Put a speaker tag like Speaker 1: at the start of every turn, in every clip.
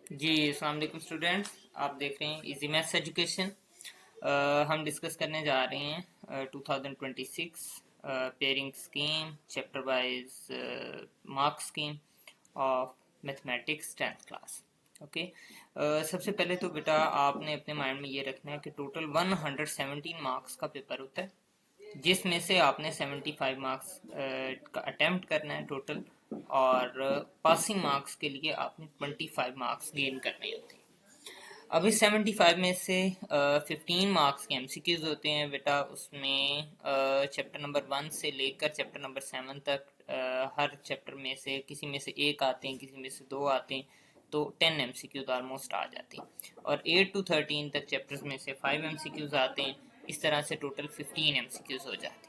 Speaker 1: जी अस्सलाम वालेकुम स्टूडेंट्स, आप देख रहे हैं इजी मैथ्स एजुकेशन। हम डिस्कस करने जा रहे हैं 2026 pairing scheme chapter wise mark scheme of mathematics 10th class. Okay, सबसे पहले तो बेटा आपने अपने माइंड में ये रखना है कि टोटल 117 मार्क्स का पेपर होता है, जिसमें से आपने 75 मार्क्स का अटेम्प्ट करना है टोटल, और पासिंग मार्क्स के लिए आपने 25 मार्क्स गेन करने होते हैं। अब इस 75 में से 15 मार्क्स के एमसीक्यूज होते हैं बेटा। उसमें चैप्टर नंबर 1 से लेकर चैप्टर नंबर 7 तक हर चैप्टर में से किसी में से एक आते हैं, किसी में से दो आते हैं, तो 10 एमसीक्यूज ऑलमोस्ट आ जाते हैं। और 8 to 13 तक चैप्टर्स में से 5 एमसीक्यूज आते हैं। इस तरह से टोटल 15 एमसीक्यूज हो जाते हैं।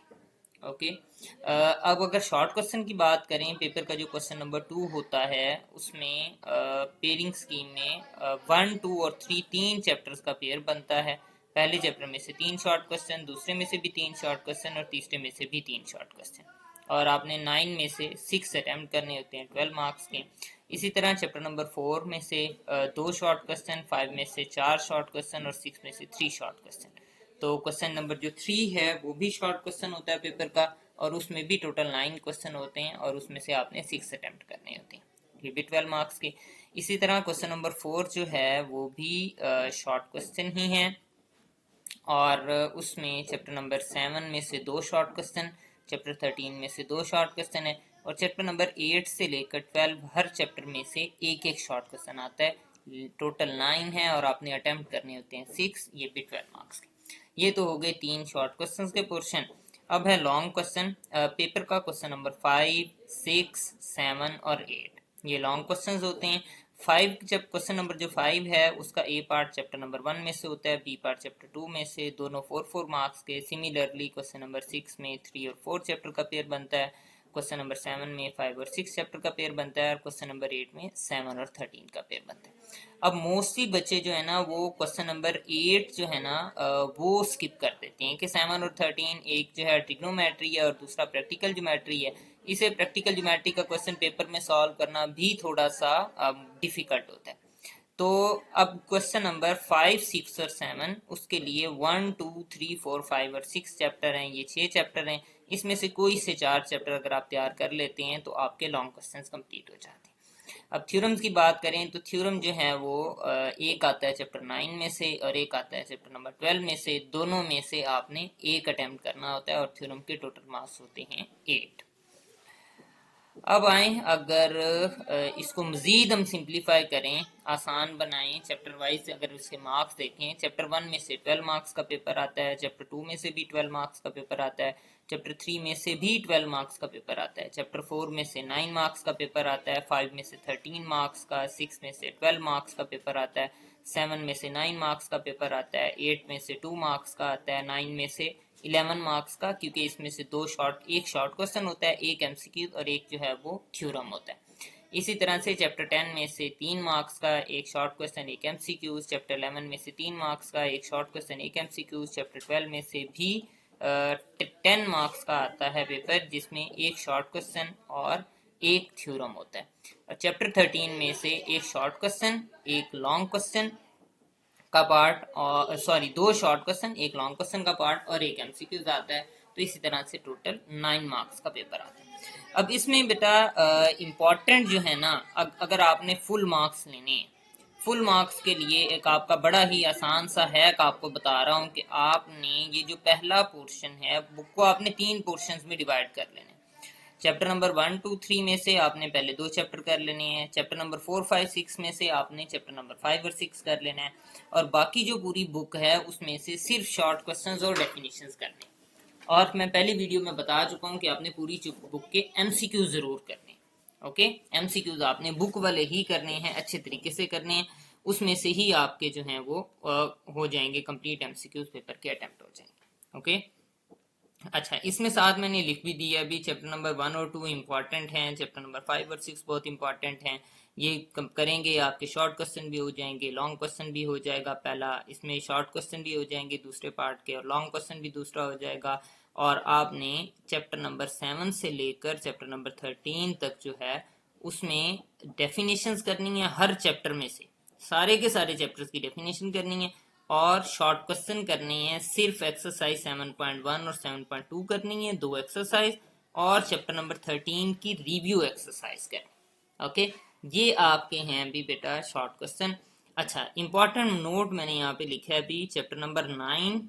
Speaker 1: ओके, अब अगर शॉर्ट क्वेश्चन की बात करें, पेपर का जो क्वेश्चन नंबर 2 होता है उसमें पेयरिंग स्कीम में 1, 2 और 3 तीन चैप्टर्स का पेयर बनता है। पहले चैप्टर में से 3 शॉर्ट क्वेश्चन, दूसरे में से भी 3 शॉर्ट क्वेश्चन और तीसरे में से भी 3 शॉर्ट क्वेश्चन। और आपने 9 में से 6 अटैम्प्ट करने होते हैं 12 मार्क्स के। इसी तरह चैप्टर नंबर 4 में से 2 शॉर्ट क्वेश्चन, 5 में से 4 शॉर्ट क्वेश्चन और 6 में से 3 शॉर्ट क्वेश्चन। तो क्वेश्चन नंबर जो 3 है वो भी शॉर्ट क्वेश्चन होता है पेपर का, और उसमें भी टोटल 9 क्वेश्चन होते हैं, और उसमें से आपने 6 अटेम्प्ट करने होते हैं, ये भी 12 मार्क्स के। इसी तरह क्वेश्चन नंबर 4 जो है वो भी शॉर्ट क्वेश्चन ही है, और उसमें चैप्टर नंबर 7 में से 2 शॉर्ट क्वेश्चन, चैप्टर 13 में से 2 शॉर्ट क्वेश्चन है, और चैप्टर नंबर 8 से लेकर 12 हर चैप्टर में से एक एक शॉर्ट क्वेश्चन आता है। टोटल 9 है और आपने अटेम्प्ट करने होते हैं 6, ये भी 12 मार्क्स के। ये तो हो गए 3 शॉर्ट क्वेश्चंस के पोर्शन। अब है लॉन्ग क्वेश्चन। पेपर का क्वेश्चन नंबर 5, 6, 7 और 8 ये लॉन्ग क्वेश्चंस होते हैं। 5 जब क्वेश्चन नंबर जो 5 है उसका ए पार्ट चैप्टर नंबर 1 में से होता है, बी पार्ट चैप्टर 2 में से, दोनों 4 मार्क्स के। सिमिलरली क्वेश्चन नंबर 6 में 3 और 4 चैप्टर का पेयर बनता है, क्वेश्चन नंबर 7 में 5 और 6 चैप्टर का पेयर बनता है, और क्वेश्चन नंबर 8 में 7 और 13 का पेयर बनता है। अब मोस्टली बच्चे जो है ना वो क्वेश्चन नंबर 8 जो है ना वो स्किप कर देते हैं कि 7 और 13, एक जो है ट्रिग्नोमेट्री है और दूसरा प्रैक्टिकल ज्योमेट्री है। इसे प्रैक्टिकल ज्योमेट्री का क्वेश्चन पेपर में सॉल्व करना भी थोड़ा सा डिफिकल्ट होता है। तो अब क्वेश्चन नंबर 5, 6 और 7 उसके लिए 1, 2, 3, 4, 5 और 6 चैप्टर हैं, ये 6 चैप्टर हैं। इसमें से कोई से 4 चैप्टर अगर आप तैयार कर लेते हैं तो आपके लॉन्ग क्वेश्चंस कंप्लीट हो जाते हैं। अब थ्योरम्स की बात करें तो थ्योरम जो है वो एक आता है चैप्टर 9 में से और एक आता है चैप्टर नंबर 12 में से। दोनों में से आपने एक अटेम्प्ट करना होता है, और थ्योरम के टोटल मार्क्स होते हैं 8। अब आए, अगर इसको मजीद हम सिंप्लीफाई करें, आसान बनाएं, चैप्टर वाइज अगर उसके मार्क्स देखें, चैप्टर 1 में से 12 मार्क्स का पेपर आता है, चैप्टर 2 में से भी 12 मार्क्स का पेपर आता है, चैप्टर 3 में से भी 12 मार्क्स का पेपर आता है, चैप्टर 4 में से 9 मार्क्स का पेपर आता है, 5 में से 13 मार्क्स का, 6 में से 12 मार्क्स का पेपर आता है, 7 में से 9 मार्क्स का पेपर आता है, 8 में से 2 मार्क्स का आता है, 9 में से 11 मार्क्स का, क्योंकि इसमें से एक शॉर्ट क्वेश्चन होता है, एक एमसीक्यू और एक जो है वो थ्योरम होता है। इसी तरह से चैप्टर 10 में से 3 मार्क्स का एक शॉर्ट क्वेश्चन, एक एमसीक्यू, चैप्टर 11 में से 3 मार्क्स का एक शॉर्ट क्वेश्चन, एक एमसीक्यू, चैप्टर 12 में से भी 10 मार्क्स का आता है पेपर, जिसमें एक शॉर्ट क्वेश्चन और एक थ्योरम होता है। और चैप्टर 13 में से एक शॉर्ट क्वेश्चन, एक लॉन्ग क्वेश्चन का पार्ट, और सॉरी 2 शॉर्ट क्वेश्चन, एक लॉन्ग क्वेश्चन का पार्ट और एक एमसीक्यू आता है। तो इसी तरह से टोटल 9 मार्क्स का पेपर आता है। अब इसमें बेटा इम्पॉर्टेंट जो है ना, अगर आपने फुल मार्क्स लेने हैं, फुल मार्क्स के लिए एक आपका बड़ा ही आसान सा हैक आपको बता रहा हूँ कि आपने ये जो पहला पोर्शन है बुक को आपने 3 पोर्शंस में डिवाइड कर लेना है। चैप्टर नंबर 1, 2, 3 में से आपने पहले 2 चैप्टर कर लेने हैं, चैप्टर नंबर 4, 5, 6 में से आपने चैप्टर नंबर 5 और 6 कर लेना है, और बाकी जो पूरी बुक है उसमें से सिर्फ शॉर्ट क्वेश्चंस और डेफिनेशंस करने हैं। और मैं पहली वीडियो में बता चुका हूँ कि आपने पूरी बुक के एमसीक्यू जरूर करने हैं। ओके, एमसीक्यूज आपने बुक वाले ही करने हैं, अच्छे तरीके से करने हैं, उसमें से ही आपके जो हैं वो हो जाएंगे कंप्लीट एमसीक्यूज, पेपर के अटेम्प्ट हो जाएंगे। ओके, अच्छा, इसमें साथ मैंने लिख भी दिया अभी, चैप्टर नंबर 1 और 2 इंपॉर्टेंट हैं, चैप्टर नंबर 5 और 6 बहुत इंपॉर्टेंट हैं। ये करेंगे आपके शॉर्ट क्वेश्चन भी हो जाएंगे, लॉन्ग क्वेश्चन भी हो जाएगा, पहला इसमें शॉर्ट क्वेश्चन भी हो जाएंगे दूसरे पार्ट के, और लॉन्ग क्वेश्चन भी दूसरा हो जाएगा। और आपने चैप्टर नंबर 7 से लेकर चैप्टर नंबर 13 तक जो है उसमें डेफिनेशंस करनी है हर चैप्टर में से। सारे के सारे चैप्टर्स की डेफिनेशन करनी है और शॉर्ट क्वेश्चन करने हैं। सिर्फ एक्सरसाइज 7.1 और 7.2 करनी है, 2 एक्सरसाइज, और चैप्टर नंबर 13 की रिव्यू एक्सरसाइज करनी। ओके, ये आपके हैं अभी बेटा शॉर्ट क्वेश्चन। अच्छा, इंपॉर्टेंट नोट मैंने यहाँ पे लिखा है अभी चैप्टर नंबर 9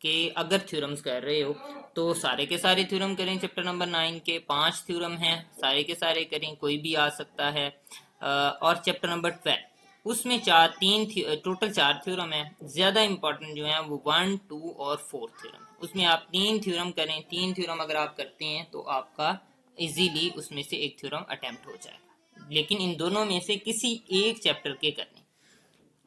Speaker 1: के अगर थ्योरम्स कर रहे हो तो सारे के सारे थ्योरम करें। चैप्टर नंबर 9 के 5 थ्योरम हैं, सारे के सारे करें, कोई भी आ सकता है। और चैप्टर नंबर 12 उसमें टोटल 4 थ्योरम है। ज्यादा इंपॉर्टेंट जो है वो 1, 2 और 4 थ्योरम, उसमें आप 3 थ्योरम करें। 3 थ्योरम अगर आप करते हैं तो आपका इजीली उसमें से एक थ्योरम अटेम्प्ट हो जाएगा, लेकिन इन दोनों में से किसी एक चैप्टर के करने।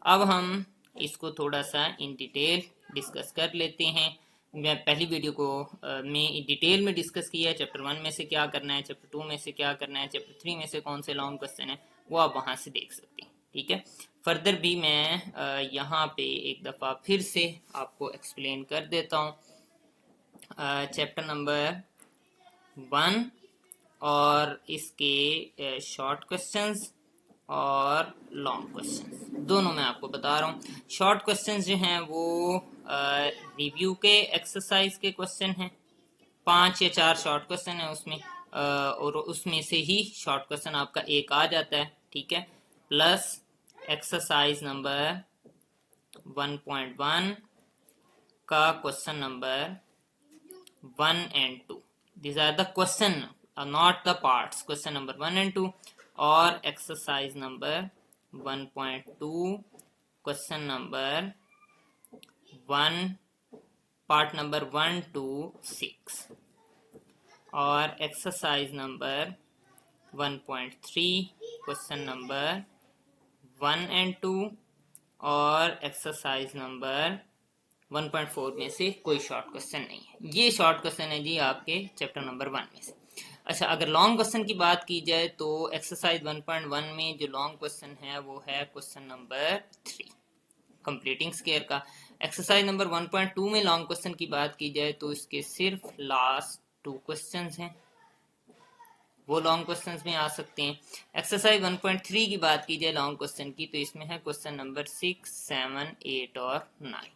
Speaker 1: अब हम इसको थोड़ा सा इन डिटेल डिस्कस कर लेते हैं। मैं पहली वीडियो को में डिटेल में डिस्कस किया है, चैप्टर 1 में से क्या करना है, चैप्टर 2 में से क्या करना है, चैप्टर 3 में से कौन से लॉन्ग क्वेश्चन है, वो आप वहां से देख सकते हैं। ठीक है, फर्दर भी मैं यहाँ पे एक दफ़ा फिर से आपको एक्सप्लेन कर देता हूँ। चैप्टर नंबर 1 और इसके शॉर्ट क्वेश्चंस और लॉन्ग क्वेश्चंस दोनों मैं आपको बता रहा हूँ। शॉर्ट क्वेश्चंस जो हैं वो रिव्यू के एक्सरसाइज के क्वेश्चन हैं, 5 या 4 शॉर्ट क्वेश्चन है उसमें, और उसमें से ही शॉर्ट क्वेश्चन आपका एक आ जाता है। ठीक है, प्लस एक्सरसाइज नंबर 1.1 का question number 1 and 2, these are the question, not the parts, question number 1 and 2, और exercise number 1.2 question number 1 part number 1 to 6, और exercise number 1.3 question number 1 and 2, और exercise number 1.4 में से कोई शॉर्ट क्वेश्चन नहीं है। ये शॉर्ट क्वेश्चन है जी आपके चैप्टर नंबर 1 में से। अच्छा, अगर लॉन्ग क्वेश्चन की बात की जाए तो एक्सरसाइज 1.1 में जो लॉन्ग क्वेश्चन है वो है क्वेश्चन नंबर 3 कंप्लीटिंग स्क्वायर का। एक्सरसाइज नंबर 1.2 में लॉन्ग क्वेश्चन की बात की जाए तो इसके सिर्फ लास्ट 2 क्वेश्चंस हैं, वो लॉन्ग क्वेश्चंस में आ सकते हैं। एक्सरसाइज 1.3 की बात की जाए लॉन्ग क्वेश्चन की तो इसमें है क्वेश्चन नंबर 6, 7, 8 और 9,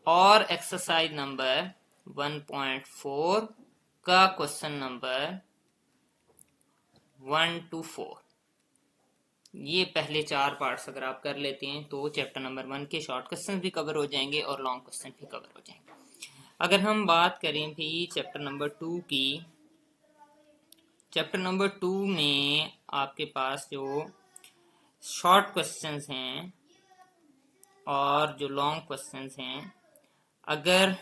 Speaker 1: और एक्सरसाइज नंबर 1.4 का क्वेश्चन नंबर 1 to 4। ये पहले 4 पार्ट्स अगर आप कर लेते हैं तो चैप्टर नंबर 1 के शॉर्ट क्वेश्चन भी कवर हो जाएंगे और लॉन्ग क्वेश्चन भी कवर हो जाएंगे। अगर हम बात करें भी चैप्टर नंबर 2 की, चैप्टर नंबर 2 में आपके पास जो शॉर्ट क्वेश्चंस हैं और जो लॉन्ग क्वेश्चंस हैं, अगर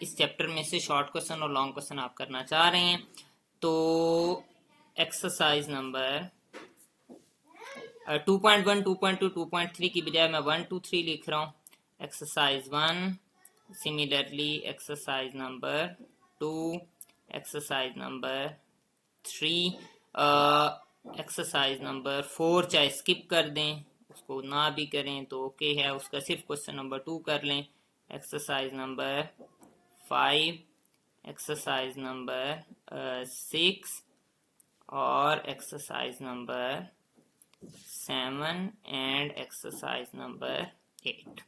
Speaker 1: इस चैप्टर में से शॉर्ट क्वेश्चन और लॉन्ग क्वेश्चन आप करना चाह रहे हैं तो एक्सरसाइज नंबर 2.1, 2.2, 2.3 की बजाय मैं 1, 2, 3 लिख रहा हूँ। Exercise 1, similarly exercise number 2, exercise number 3, exercise number 4 चाहे स्किप कर दें, उसको ना भी करें तो ओके है, उसका सिर्फ क्वेश्चन नंबर 2 कर लें। एक्सरसाइज नंबर 5, एक्सरसाइज नंबर 6 और exercise number 7 and exercise number 8।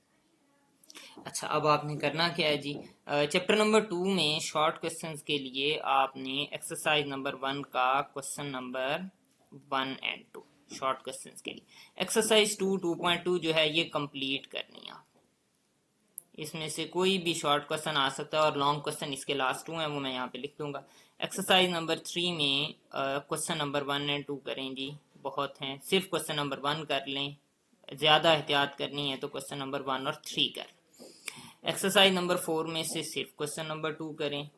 Speaker 1: अच्छा, अब आपने करना क्या है जी, चैप्टर नंबर 2 में शॉर्ट क्वेश्चंस के लिए आपने एक्सरसाइज नंबर 1 का question number 1 and 2 short questions के लिए, एक्सरसाइज 2, 2.2 जो है ये कंप्लीट करनी है। इसमें से कोई भी शॉर्ट क्वेश्चन आ सकता है और लॉन्ग क्वेश्चन इसके लास्ट 2 हैं वो मैं यहाँ पे लिख दूंगा। एक्सरसाइज नंबर 3 में क्वेश्चन नंबर 1 and 2 करें जी, बहुत हैं, सिर्फ क्वेश्चन नंबर 1 कर लें, ज़्यादा एहतियात करनी है तो क्वेश्चन नंबर 1 और 3 कर। एक्सरसाइज नंबर 4 में से सिर्फ क्वेश्चन नंबर 2 करें।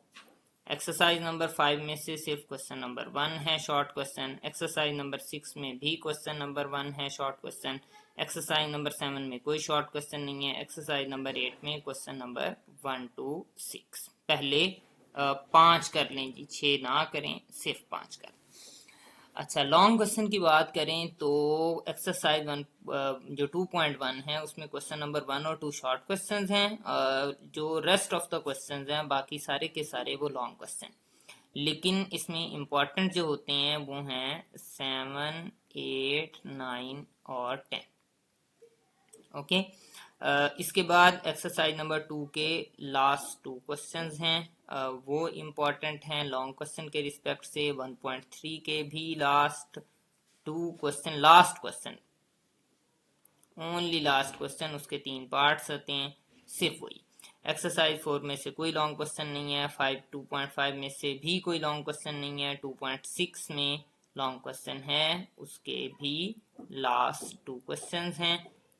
Speaker 1: एक्सरसाइज नंबर 5 में से सिर्फ क्वेश्चन नंबर 1 है शॉर्ट क्वेश्चन। एक्सरसाइज नंबर 6 में भी क्वेश्चन नंबर 1 है शॉर्ट क्वेश्चन। एक्सरसाइज नंबर 7 में कोई शॉर्ट क्वेश्चन नहीं है। एक्सरसाइज नंबर 8 में क्वेश्चन नंबर 1 to 6। पहले 5 कर लें जी, 6 ना करें, सिर्फ 5 कर। अच्छा, लॉन्ग क्वेश्चन की बात करें तो एक्सरसाइज 1 जो 2.1 है उसमें क्वेश्चन नंबर 1 और 2 शॉर्ट क्वेश्चंस हैं, जो रेस्ट ऑफ द क्वेश्चंस हैं बाकी सारे के सारे वो लॉन्ग क्वेश्चन, लेकिन इसमें इम्पॉर्टेंट जो होते हैं वो हैं 7, 8, 9 और 10। ओके। इसके बाद एक्सरसाइज नंबर 2 के लास्ट 2 क्वेश्चंस हैं, वो इम्पोर्टेंट हैं लॉन्ग क्वेश्चन के रिस्पेक्ट से। 1.3 के भी last 2 question, last question, only last question, उसके 3 पार्ट्स आते हैं, सिर्फ वही। एक्सरसाइज 4 में से कोई लॉन्ग क्वेश्चन नहीं है, 2.5 में से भी कोई लॉन्ग क्वेश्चन नहीं है, 2.6 में लॉन्ग क्वेश्चन है, उसके भी लास्ट 2 क्वेश्चंस हैं,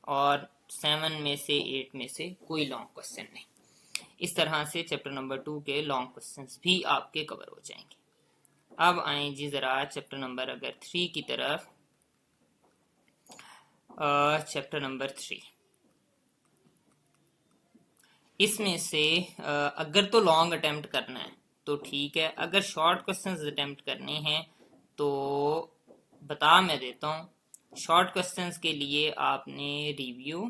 Speaker 1: और 7 में से 8 में से कोई लॉन्ग क्वेश्चन नहीं। इस तरह से चैप्टर नंबर 2 के लॉन्ग क्वेश्चंस भी आपके कवर हो जाएंगे। अब आए जी जरा चैप्टर नंबर अगर 3 की तरफ। चैप्टर नंबर 3, इसमें से अगर तो लॉन्ग अटेम्प्ट करना है तो ठीक है, अगर शॉर्ट क्वेश्चंस अटेम्प्ट करने हैं तो बता मैं देता हूँ। शॉर्ट क्वेश्चंस के लिए आपने रिव्यू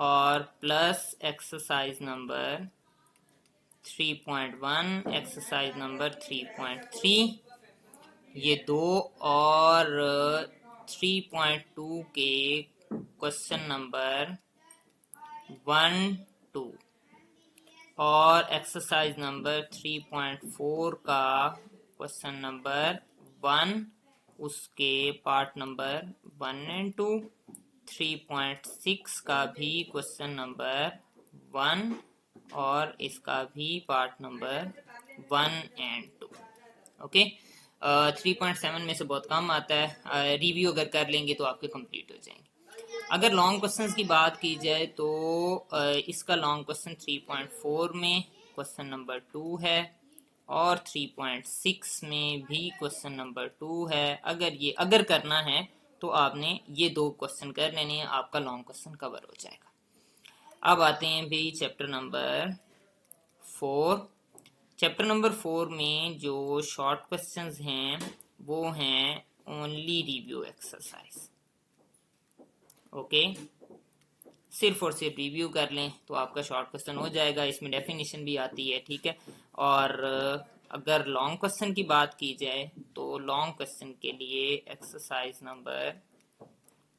Speaker 1: और plus exercise number 3.1, exercise number 3.3, ये दो, और 3.2 के क्वेश्चन नंबर 1, 2, और एक्सरसाइज नंबर 3.4 का क्वेश्चन नंबर 1, उसके पार्ट नंबर 1 एंड 2, 3.6 का भी क्वेश्चन नंबर 1 और इसका भी पार्ट नंबर 1 एंड 2। ओके। 3.7 में से बहुत कम आता है, रिव्यू अगर कर लेंगे तो आपके कंप्लीट हो जाएंगे। अगर लॉन्ग क्वेश्चंस की बात की जाए तो इसका लॉन्ग क्वेश्चन 3.4 में क्वेश्चन नंबर 2 है, और 3.6 में भी क्वेश्चन नंबर 2 है। अगर करना है तो आपने ये 2 क्वेश्चन कर लेने हैं, आपका लॉन्ग क्वेश्चन कवर हो जाएगा। अब आते हैं भाई चैप्टर नंबर 4। चैप्टर नंबर 4 में जो शॉर्ट क्वेश्चंस हैं वो हैं ओनली रिव्यू एक्सरसाइज। ओके, सिर्फ और सिर्फ रिव्यू कर लें तो आपका शॉर्ट क्वेश्चन हो जाएगा, इसमें डेफिनेशन भी आती है, ठीक है। और अगर लॉन्ग क्वेश्चन की बात की जाए तो लॉन्ग क्वेश्चन के लिए एक्सरसाइज नंबर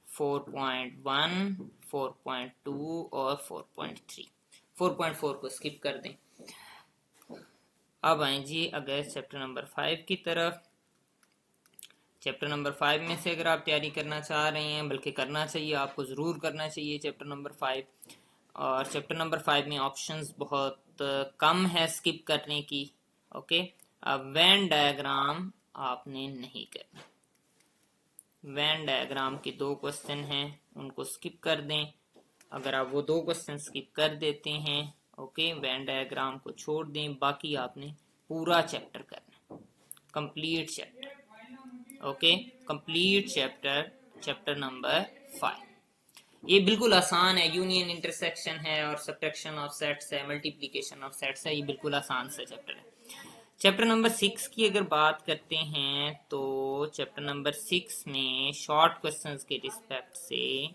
Speaker 1: 4.1, 4.2 और 4.3, 4.4 को स्किप कर दें। अब आए जी अगर चैप्टर नंबर 5 की तरफ। चैप्टर नंबर 5 में से अगर आप तैयारी करना चाह रहे हैं, बल्कि करना चाहिए, आपको ज़रूर करना चाहिए चैप्टर नंबर 5। और चैप्टर नंबर 5 में ऑप्शंस बहुत कम है स्किप करने की। ओके, अब वेन डायग्राम आपने नहीं करना। वेन डायग्राम के 2 क्वेश्चन हैं, उनको स्किप कर दें। अगर आप वो 2 क्वेश्चन स्किप कर देते हैं, ओके, वेन डायग्राम को छोड़ दें, बाकी आपने पूरा चैप्टर करना, complete chapter. Okay, complete chapter, chapter number 5। ये बिल्कुल आसान है, यूनियन इंटरसेक्शन है और सब्ट्रैक्शन ऑफ सेट्स है, मल्टीप्लिकेशन ऑफ सेट्स है, ये बिल्कुल आसान सा चैप्टर है। चैप्टर नंबर 6 की अगर बात करते हैं तो चैप्टर नंबर 6 में शॉर्ट क्वेश्चंस के रिस्पेक्ट से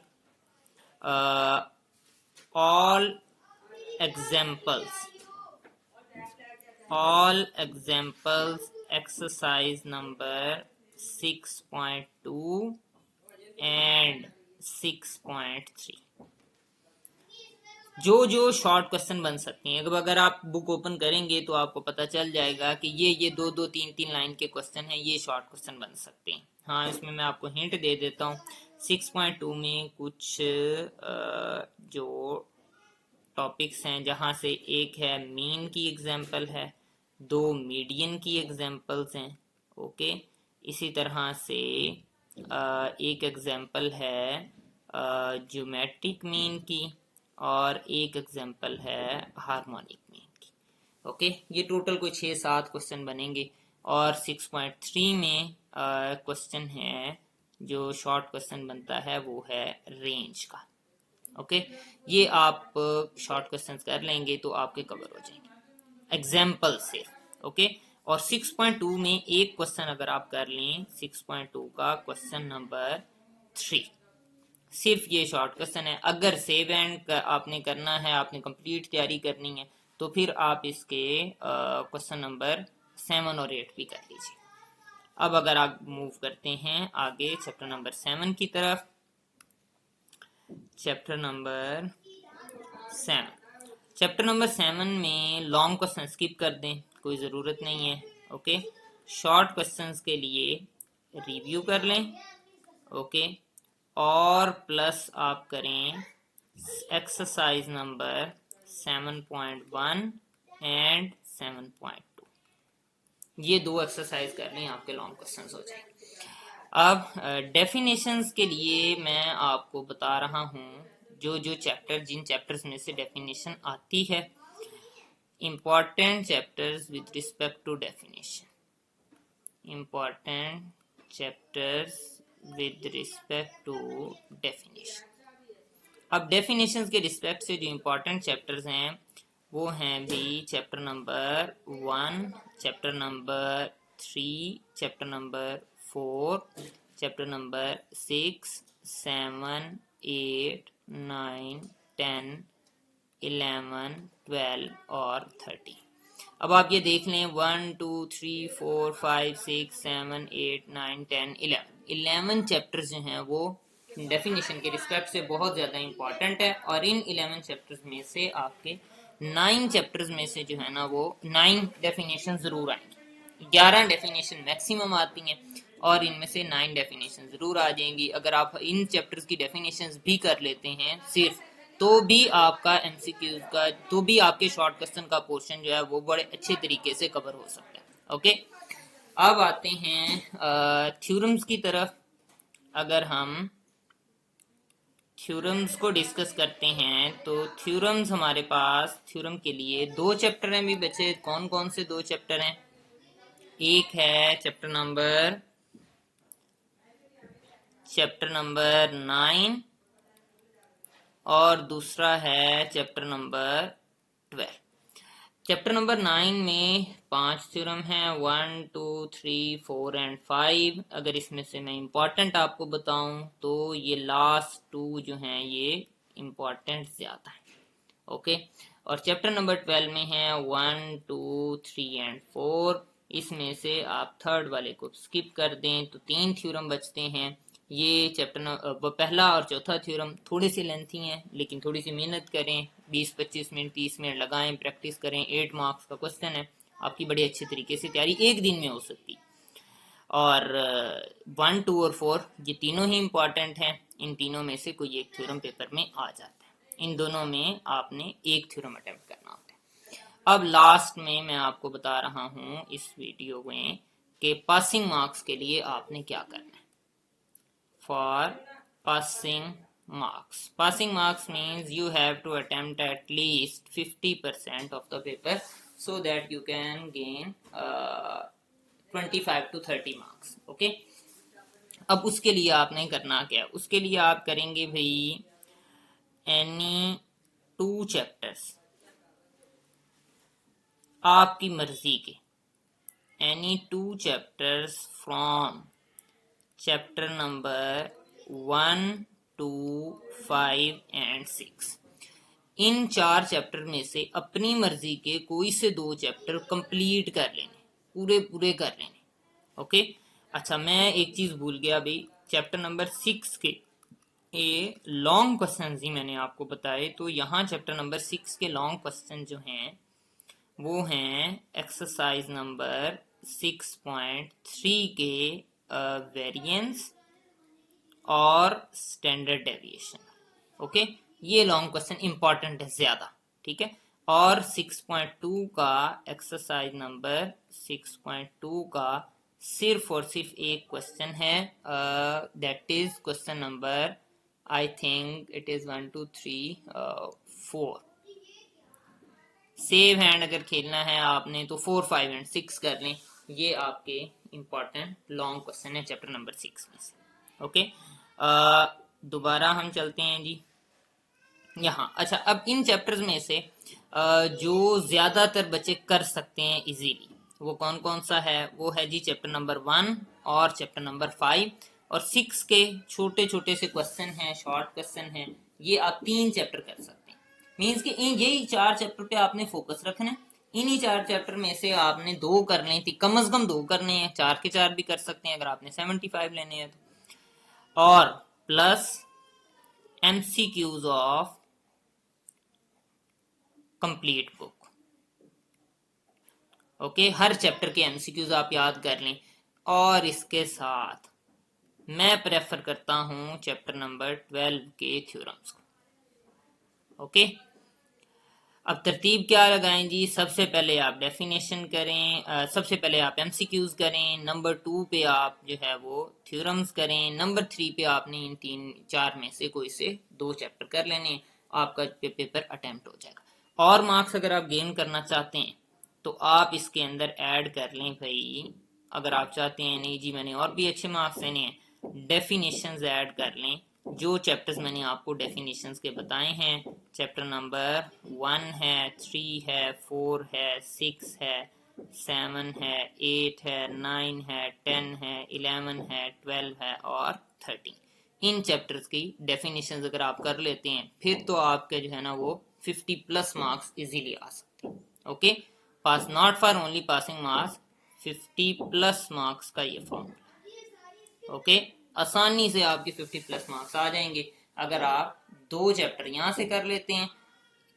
Speaker 1: all examples exercise number 6.2 and 6.3, जो शॉर्ट क्वेश्चन बन सकते हैं। अगर आप बुक ओपन करेंगे तो आपको पता चल जाएगा कि ये 2-2, 3-3 लाइन के क्वेश्चन हैं, ये शॉर्ट क्वेश्चन बन सकते हैं। हाँ, इसमें मैं आपको हिंट दे देता हूँ। 6.2 में कुछ जो टॉपिक्स हैं, जहाँ से एक है मीन की एग्जाम्पल है, 2 मीडियन की एग्जाम्पल्स हैं। ओके, इसी तरह से एक एग्जाम्पल है ज्योमेट्रिक मीन की, और एक एग्जाम्पल है हार्मोनिक मीन की। ओके, ये टोटल कोई 6-7 क्वेश्चन बनेंगे। और 6.3 में क्वेश्चन है, जो शॉर्ट क्वेश्चन बनता है वो है रेंज का। ओके, ये आप शॉर्ट क्वेश्चन कर लेंगे तो आपके कवर हो जाएंगे एग्जाम्पल से। ओके, और 6.2 में एक क्वेश्चन अगर आप कर लें, 6.2 का क्वेश्चन नंबर 3, सिर्फ ये शॉर्ट क्वेश्चन है। अगर सेव एंड आपने करना है, आपने कंप्लीट तैयारी करनी है, तो फिर आप इसके क्वेश्चन नंबर 7 और 8 भी कर लीजिए। अब अगर आप मूव करते हैं आगे चैप्टर नंबर 7 की तरफ, चैप्टर नंबर 7। चैप्टर नंबर 7 में लॉन्ग क्वेश्चन स्किप कर दें, कोई ज़रूरत नहीं है। ओके, शॉर्ट क्वेश्चंस के लिए रिव्यू कर लें। ओके, और प्लस आप करें एक्सरसाइज नंबर 7.1 एंड 7.2। ये दो एक्सरसाइज कर लें, आपके लॉन्ग क्वेश्चंस हो जाएंगे। अब डेफिनेशंस के लिए मैं आपको बता रहा हूँ जो चैप्टर, जिन चैप्टर्स में से डेफिनेशन आती है, important chapters with respect to definition, important chapters with respect to definition। अब डेफिनेशंस के रिस्पेक्ट से जो इम्पोर्टेंट चैप्टर्स हैं वो हैं भी chapter number 1, chapter number 3, chapter number 4, chapter number 6, 7, 8, 9, 10, 11, 12 और 30। अब आप ये देख लें 1, 2, 3, 4, 5, 6, 7, 8, 9, 10, 11 चैप्टर्स जो हैं वो डेफिनेशन के रिस्पेक्ट से बहुत ज़्यादा इंपॉर्टेंट है। और इन 11 चैप्टर्स में से आपके 9 चैप्टर्स में से जो है ना वो 9 डेफिनेशन ज़रूर आएंगी। 11 डेफिनेशन मैक्सिमम आती हैं और इनमें से 9 डेफिनेशन ज़रूर आ जाएंगी। अगर आप इन चैप्टर्स की डेफिनेशन भी कर लेते हैं सिर्फ, तो भी आपका एमसीक्यूज का, तो भी आपके शॉर्ट क्वेश्चन का पोर्शन जो है वो बड़े अच्छे तरीके से कवर हो सकता है। ओके, अब आते हैं थ्योरम्स की तरफ। अगर हम थ्योरम्स को डिस्कस करते हैं तो थ्योरम्स हमारे पास, थ्योरम के लिए 2 चैप्टर हैं भी बचे। कौन कौन से 2 चैप्टर हैं? एक है चैप्टर नंबर 9 और दूसरा है चैप्टर नंबर 12। चैप्टर नंबर 9 में 5 थ्योरम हैं, 1, 2, 3, 4 एंड 5। अगर इसमें से मैं इम्पोर्टेंट आपको बताऊं तो ये लास्ट 2 जो हैं ये इम्पोर्टेंट ज़्यादा है। ओके, और चैप्टर नंबर 12 में है 1, 2, 3 एंड 4। इसमें से आप थर्ड वाले को स्किप कर दें तो 3 थ्योरम बचते हैं। ये चैप्टर पहला और चौथा थ्योरम थोड़े से लेंथी हैं, लेकिन थोड़ी सी मेहनत करें, 20-25 मिनट 30 मिनट लगाएं, प्रैक्टिस करें। 8 मार्क्स का क्वेश्चन है, आपकी बड़ी अच्छी तरीके से तैयारी एक दिन में हो सकती। और 1, 2 और 4 ये तीनों ही इम्पॉर्टेंट हैं। इन तीनों में से कोई एक थ्योरम पेपर में आ जाता है। इन दोनों में आपने एक थ्योरम अटेम्प्ट करना होता है। अब लास्ट में मैं आपको बता रहा हूँ इस वीडियो में कि पासिंग मार्क्स के लिए आपने क्या करना है। For passing marks means you have to attempt at least 50% of the paper so that you can gain 25 to 30 marks. Okay, अब उसके लिए आपने करना क्या? उसके लिए आप करेंगे भाई एनी 2 चैप्टर्स आपकी मर्जी के, any 2 chapters from chapter number 1, 2, 5 and 6। In 4 chapter में से अपनी मर्जी के कोई से 2 चैप्टर कंप्लीट कर लेने, पूरे पूरे कर लेने। ओके, अच्छा मैं एक चीज भूल गया भाई, चैप्टर नंबर 6 के लॉन्ग क्वेश्चन ही मैंने आपको बताए। तो यहाँ चैप्टर नंबर 6 के लॉन्ग क्वेश्चन जो हैं वो हैं एक्सरसाइज नंबर 6.3 के वेरिएंस और स्टैंडर्ड डेविएशन। ओके, ये लॉन्ग क्वेश्चन इंपॉर्टेंट है ज्यादा, ठीक है। और 6.2 का एक्सरसाइज नंबर 6.2 का सिर्फ और सिर्फ एक क्वेश्चन है, that is question number, I think it is 1, 2, 3, 4। Save hand अगर खेलना है आपने तो 4, 5 एंड 6 कर लें। ये आपके इंपॉर्टेंट लॉन्ग क्वेश्चन है चैप्टर नंबर 6 में से। ओके, दोबारा हम चलते हैं जी यहाँ। अच्छा, अब इन चैप्टर्स में से जो ज्यादातर बच्चे कर सकते हैं इजीली, वो कौन कौन सा है? वो है जी चैप्टर नंबर 1 और चैप्टर नंबर 5 और 6 के छोटे छोटे से क्वेश्चन हैं, शॉर्ट क्वेश्चन हैं। ये आप 3 चैप्टर कर सकते हैं। मीन्स कि इन यही 4 चैप्टर पे आपने फोकस रखना है। इन्हीं 4 चैप्टर में से आपने 2 करने थी, कम से कम 2 करने हैं, 4 के 4 भी कर सकते हैं अगर आपने 75 लेने हैं तो। और plus MCQs of complete book. Okay, her chapter के MCQs आप याद कर लें। और इसके साथ मैं प्रेफर करता हूं चैप्टर नंबर 12 के थ्योरम्स को। ओके, अब तरतीब क्या लगाएं जी? सबसे पहले आप डेफिनेशन करें, सबसे पहले आप MCQs करें, नंबर 2 पे आप जो है वो थ्योरम्स करें, नंबर 3 पे आपने इन 3-4 में से कोई से 2 चैप्टर कर लेने, आपका पेपर अटेम्प्ट हो जाएगा। और मार्क्स अगर आप गेन करना चाहते हैं तो आप इसके अंदर ऐड कर लें भाई, अगर आप चाहते हैं नहीं जी मैंने और भी अच्छे मार्क्स देने हैं, डेफिनेशंस ऐड कर लें। जो चैप्टर्स मैंने आपको डेफिनेशंस के बताए हैं, चैप्टर नंबर 1 है, 3 है, 4 है, 6 है, 7 है, 8 है, 9 है, 10 है, 11 है, 12 है और 13, इन चैप्टर्स की डेफिनेशंस अगर आप कर लेते हैं फिर तो आपके जो है ना वो 50+ मार्क्स इजीली आ सकते हैं। Okay, pass not for only passing marks, 50+ marks का ये फॉर्मूला। ओके, आसानी से आपके 50+ मार्क्स आ जाएंगे अगर आप 2 चैप्टर यहाँ से कर लेते हैं,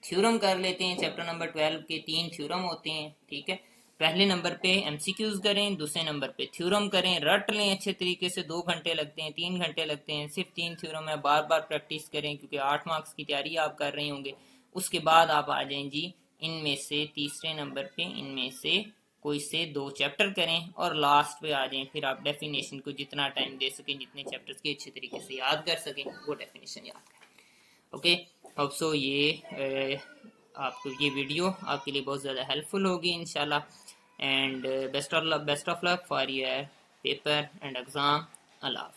Speaker 1: थ्योरम कर लेते हैं। चैप्टर नंबर 12 के 3 थ्योरम होते हैं, ठीक है। पहले नंबर पे MCQs करें, दूसरे नंबर पे थ्योरम करें, रट लें अच्छे तरीके से। 2 घंटे लगते हैं, 3 घंटे लगते हैं, सिर्फ 3 थ्योरम है, बार बार प्रैक्टिस करें क्योंकि 8 मार्क्स की तैयारी आप कर रहे होंगे। उसके बाद आप आ जाएं जी इनमें से तीसरे नंबर पे इनमें से कोई से 2 चैप्टर करें और लास्ट पे आ जाएं। फिर आप डेफिनेशन को जितना टाइम दे सकें, जितने चैप्टर्स की अच्छे तरीके से याद कर सकें, वो डेफिनेशन याद करें। ओके, होप सो ये आपको ये वीडियो आपके लिए बहुत ज़्यादा हेल्पफुल होगी इंशाल्लाह। And best of luck for your paper and exam. Allah.